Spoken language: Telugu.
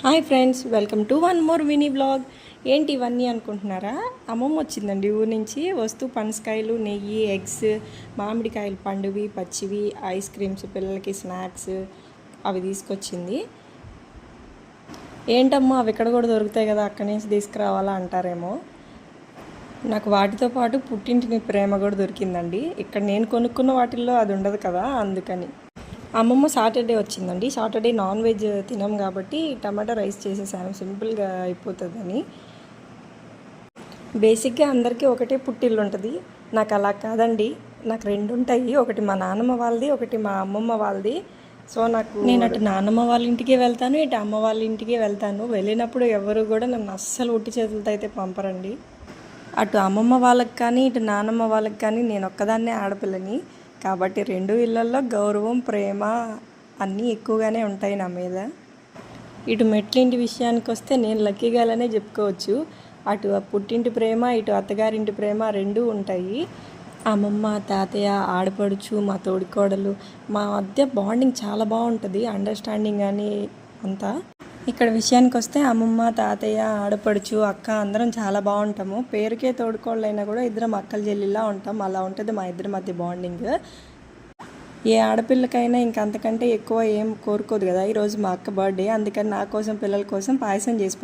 Hi friends, welcome to one more mini blog. ఏంటి ఇవన్నీ అనుకుంటున్నారా? అమ్మమ్మ వచ్చిందండి ఊరి నుంచి. వస్తూ పనసకాయలు, నెయ్యి, ఎగ్స్, మామిడికాయలు పండువి, పచ్చివి, ఐస్ క్రీమ్స్, పిల్లలకి స్నాక్స్ అవి తీసుకొచ్చింది. ఏంటమ్మా అవి ఇక్కడ కూడా దొరుకుతాయి కదా, అక్కడి నుంచి తీసుకురావాలా అంటారేమో. నాకు వాటితో పాటు పుట్టింటిని ప్రేమ కూడా దొరికిందండి. ఇక్కడ నేను కొనుక్కున్న వాటిల్లో అది ఉండదు కదా, అందుకని. అమ్మమ్మ సాటర్డే వచ్చిందండి. సాటర్డే నాన్ వెజ్ తినాం కాబట్టి టమాటా రైస్ చేసేసాను, సింపుల్గా అయిపోతుందని. బేసిక్గా అందరికీ ఒకటే పుట్టిల్లు ఉంటుంది, నాకు అలా కాదండి. నాకు రెండు ఉంటాయి, ఒకటి మా నాన్నమ్మ వాళ్ళది, ఒకటి మా అమ్మమ్మ వాళ్ళది. సో నేను అటు నాన్నమ్మ వాళ్ళ ఇంటికి వెళ్తాను, ఇటు అమ్మ వాళ్ళ ఇంటికి వెళ్తాను. వెళ్ళినప్పుడు ఎవరు కూడా నన్ను అస్సలు ఉట్టి చేతులతో అయితే పంపరండి. అటు అమ్మమ్మ వాళ్ళకి కానీ ఇటు నాన్నమ్మ వాళ్ళకి కానీ నేను ఒక్కదాన్నే ఆడపిల్లని కాబట్టి రెండు ఇళ్లల్లో గౌరవం, ప్రేమ అన్నీ ఎక్కువగానే ఉంటాయి నా మీద. ఇటు మెట్లింటి విషయానికి వస్తే నేను లక్కీగానే చెప్పుకోవచ్చు. అటు పుట్టింటి ప్రేమ, ఇటు అత్తగారింటి ప్రేమ రెండూ ఉంటాయి. అమ్మమ్మ, తాతయ్య, ఆడపడుచు, మా తోడికోడలు, మా మధ్య బాండింగ్ చాలా బాగుంటుంది, అండర్స్టాండింగ్ కానీ అంతా. ఇక్కడ విషయానికి వస్తే అమ్మమ్మ, తాతయ్య, ఆడపడుచు, అక్క అందరం చాలా బాగుంటాము. పేరుకే తోడుకోళ్ళైనా కూడా ఇద్దరం అక్కలు చెల్లిలా ఉంటాం. అలా ఉంటుంది మా ఇద్దరి మధ్య బాండింగ్. ఏ ఆడపిల్లకైనా ఇంకంతకంటే ఎక్కువ ఏం కోరుకోదు కదా. ఈరోజు మా అక్క బర్త్డే, అందుకని నా కోసం, పిల్లల కోసం పాయసం చేసి